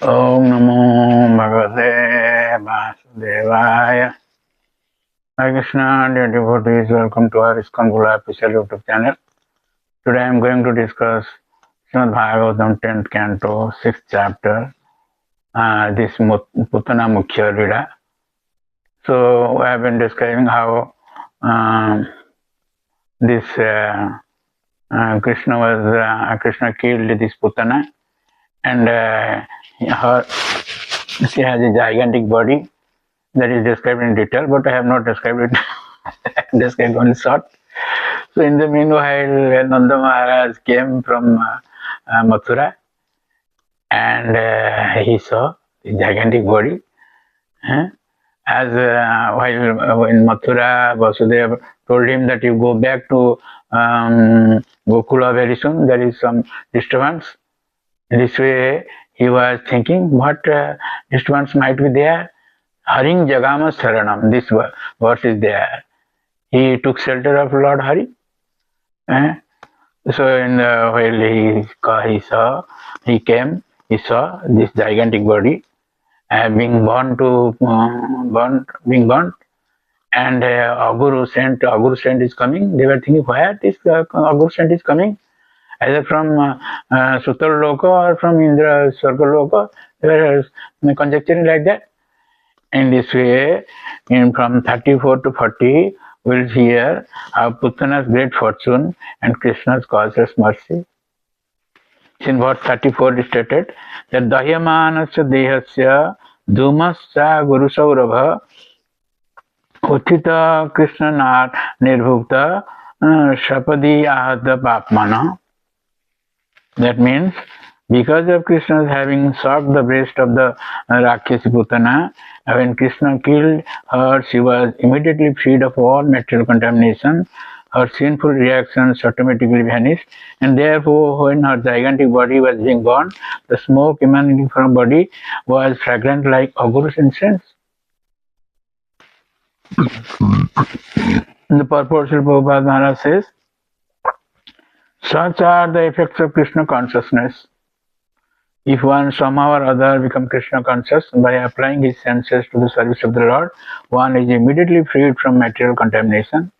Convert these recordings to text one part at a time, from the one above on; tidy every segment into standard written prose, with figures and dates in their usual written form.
Om Namo Bhagavate Vasudevaya. Hare Krishna, dear devotees, welcome to our ISKCON official YouTube channel. Today I am going to discuss Srimad Bhagavatam 10th Canto, 6th chapter, this Putana Mukhya Rida. So I have been describing how this Krishna killed this Putana, and she has a gigantic body that is described in detail, but I have not described it. I described only short. So in the meanwhile, Nanda Maharaj came from Mathura, and he saw the gigantic body. While in Mathura, Vasudeva told him that you go back to Gokula very soon. There is some disturbance. This way, he was thinking, what disturbance might be there? Haring Jagama Saranam, this verse is there. He took shelter of Lord Hari. So while he saw this gigantic body being burnt, and Aguru Saint is coming. They were thinking, where this Aguru Saint is coming? Either from Sutal Loka or from Indra Swarga Loka. They were conjecturing like that. In this way, from 34 to 40, we'll hear how Putana's great fortune and Krishna's causeless mercy. In verse 34 is stated that Dahyamanasya Dehasya Dhumasya Guru Saurabha Uthita Krishna Nirbhukta Shapadi Ahata Papmana. That means, because of Krishna's having socked the breast of the Rakshasi Putana, when Krishna killed her, she was immediately freed of all material contamination. Her sinful reactions automatically vanished, and therefore, when her gigantic body was being burned, the smoke emanating from her body was fragrant like augur's incense. The purport of Prabhupada Maharaj says, such are the effects of Krishna consciousness. If one somehow or other becomes Krishna conscious by applying his senses to the service of the Lord, one is immediately freed from material contamination.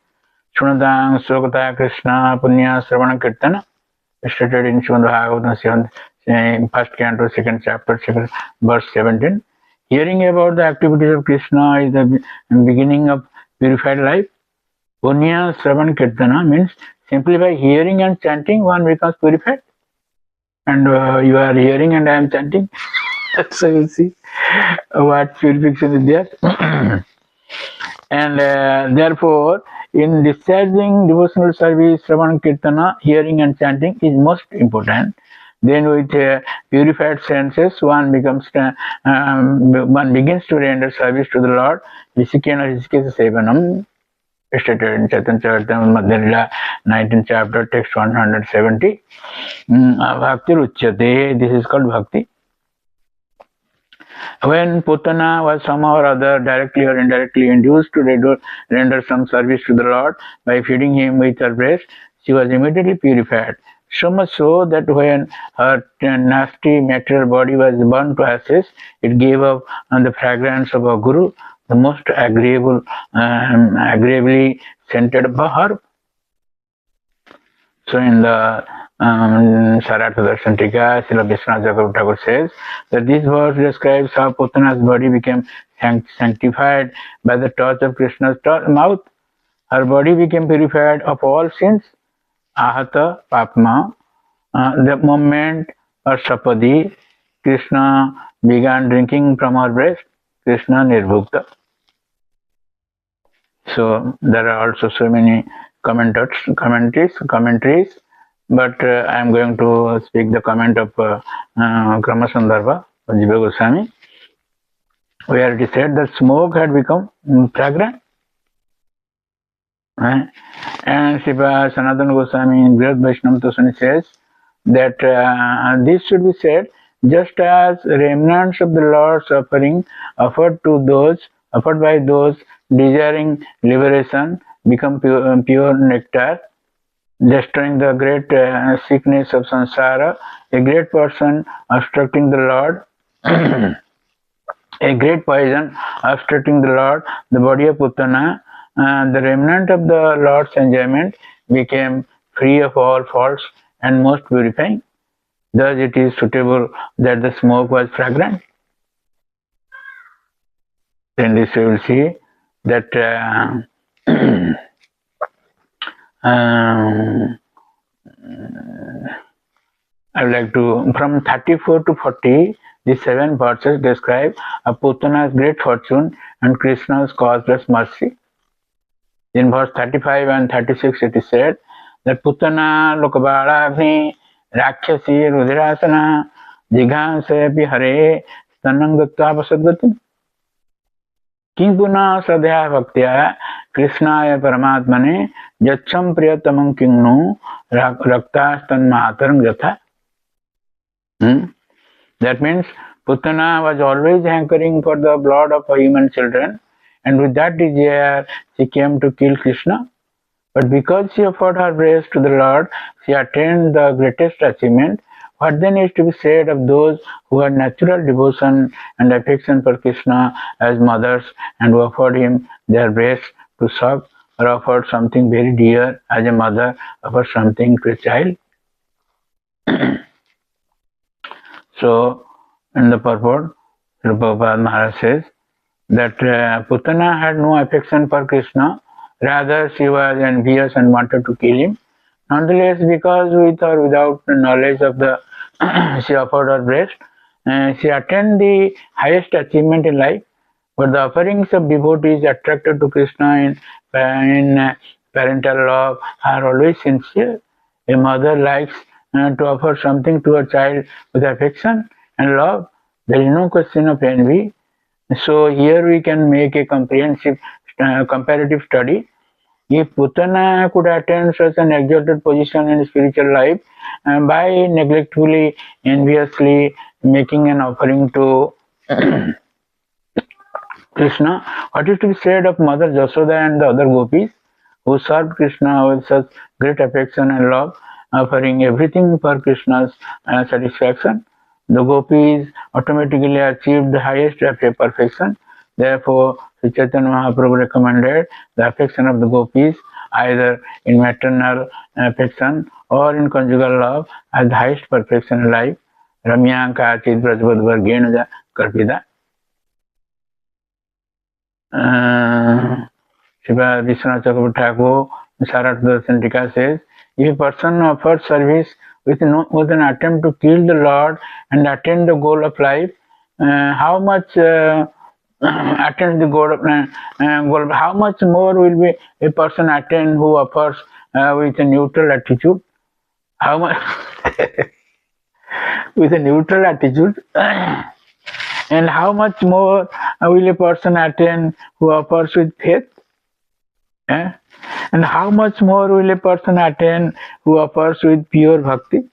Shunadang Sukata Krishna Punya Sravana Kirtana, stated in Srimad Bhagavatam, first canto, second chapter, verse 17. Hearing about the activities of Krishna is the beginning of purified life. Punya Sravana Kirtana means simply by hearing and chanting, one becomes purified. And you are hearing and I am chanting. So you see what purification is there. And therefore, in discharging devotional service, Shravan Kirtana, hearing and chanting is most important. Then with purified senses, one begins to render service to the Lord. ISKCON Sevanam, stated in Chaitanya Charitamrita Madhya 19th chapter, text 170. Bhakti Ruchyate, this is called Bhakti. When Putana was somehow or other directly or indirectly induced to render some service to the Lord by feeding him with her breast, she was immediately purified. So much so that when her nasty material body was burned to ashes, it gave up the fragrance of a guru, the most agreeably scented herb. So in the Sarartha Darshan Tika, Srila Vishwanath Chakravarti Thakur says that this verse describes how Putana's body became sanctified by the touch of Krishna's mouth. Her body became purified of all sins. Ahata Papma. The moment or Sapadi, Krishna began drinking from her breast, Krishna Nirbhukta. So there are also so many commentaries, but I am going to speak the comment of Krama Sandarbha of Jiva Goswami, where it is said that smoke had become fragrant. And Sripa Sanatana Goswami in Grihad Vaishnava Tosani says that this should be said just as remnants of the Lord's offering offered by those desiring liberation become pure nectar, destroying the great sickness of samsara. A great person obstructing the Lord a great poison obstructing the Lord, the body of Putana, the remnant of the Lord's enjoyment became free of all faults and most purifying. Thus it is suitable that the smoke was fragrant. In this we will see that I would like to, from 34 to 40, these 7 verses describe Putana's great fortune and Krishna's causeless mercy. In verse 35 and 36 it is said that Putana Lokabala Rakshasi Rudirasana Jighansepi Hare Stanangatva Pasadgatim Kim Puna Sadhya Bhaktya Krishnaya Paramatmane Jacham Priyatamam Kingnu Rakta Stanmatarang Jatha. That means Putana was always hankering for the blood of human children, and with that desire she came to kill Krishna. But because she offered her breast to the Lord, she attained the greatest achievement. What then is to be said of those who had natural devotion and affection for Krishna as mothers and who offered him their breasts to suck, or offered something very dear as a mother offers something to a child? So, in the purport, Prabhupada Maharaj says that Putana had no affection for Krishna, rather she was envious and wanted to kill him. Nonetheless, because with or without knowledge of the she offered her breast, she attained the highest achievement in life. But the offerings of devotees attracted to Krishna in parental love are always sincere. A mother likes to offer something to her child with affection and love. There is no question of envy. So here we can make a comprehensive comparative study. If Putana could attain such an exalted position in spiritual life by neglectfully, enviously making an offering to Krishna, what is to be said of Mother Jasoda and the other gopis who served Krishna with such great affection and love, offering everything for Krishna's satisfaction? The gopis automatically achieved the highest perfection. Therefore, Sri Chaitanya Mahaprabhu recommended the affection of the gopis either in maternal affection or in conjugal love as the highest perfection in life. Ramya Kachid Brajavad Vargena Karpida. Shiva Vishwanath Chakravarti Thakur, Sarat Darshan Tika says, if a person offers service with an attempt to kill the Lord and attain the goal of life, how much attains the goal of how much more will be a person attain who offers with a neutral attitude? How much with a neutral attitude? And how much more will a person attain who offers with faith? And how much more will a person attain who offers with pure bhakti?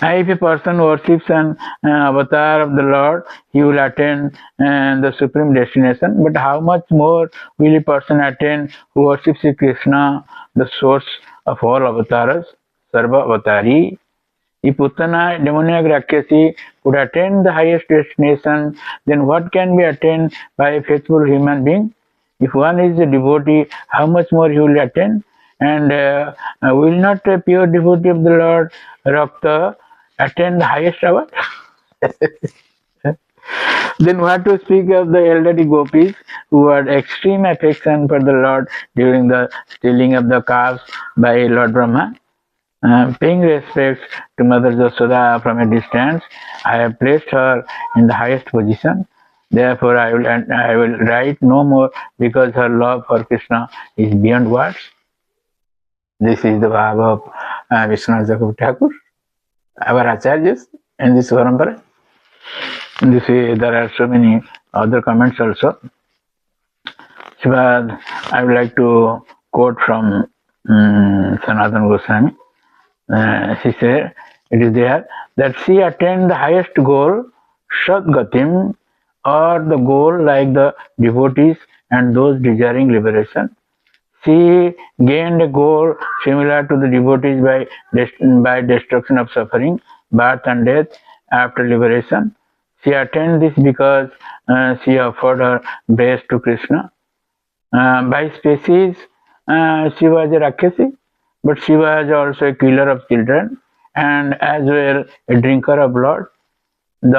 If a person worships an avatar of the Lord, he will attain the supreme destination. But how much more will a person attain who worships Krishna, the source of all avatars, Sarva Avatari? If Putana, demoniac Rakshasi, could attain the highest destination, then what can be attained by a faithful human being? If one is a devotee, how much more he will attain? And will not a pure devotee of the Lord, Rakta, attain the highest award? Then what to speak of the elderly gopis who had extreme affection for the Lord during the stealing of the calves by Lord Brahma? Paying respects to Mother Jasoda from a distance, I have placed her in the highest position. Therefore, I will write no more because her love for Krishna is beyond words. This is the bhava of Vishwanath Chakravarti Thakur, our acharyas in this parampara. There are so many other comments also. But I would like to quote from Sanatana Goswami. She said, it is there that she attained the highest goal, Sadgatim, or the goal like the devotees and those desiring liberation. She gained a goal similar to the devotees by destruction of suffering, birth and death after liberation. She attained this because she offered her breast to Krishna. By species, she was a Rakshasi, but she was also a killer of children and as well a drinker of blood. She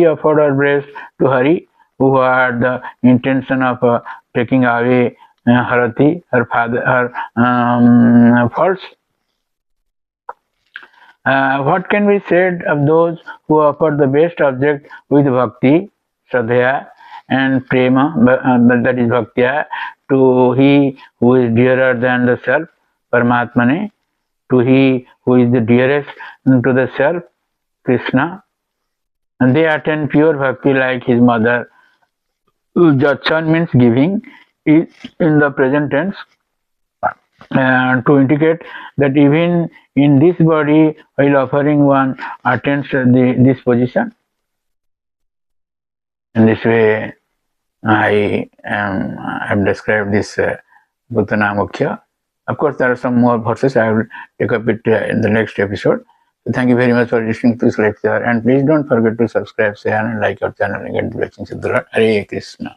offered her breast to Hari, who had the intention of taking away Harati, her father, her faults. What can be said of those who offer the best object with bhakti, shraddha, and prema, that is bhaktya, to he who is dearer than the self, Paramatmane, to he who is the dearest to the self, Krishna, and they attain pure bhakti like his mother. Jachan means giving is in the present tense to indicate that even in this body, while offering one attains this position. In this way, I have described this Putana Mukhya. Of course, there are some more verses. I will take up it in the next episode. So thank you very much for listening to this lecture, and please don't forget to subscribe, share, and like our channel and get the blessings of the Lord. Hare Krishna.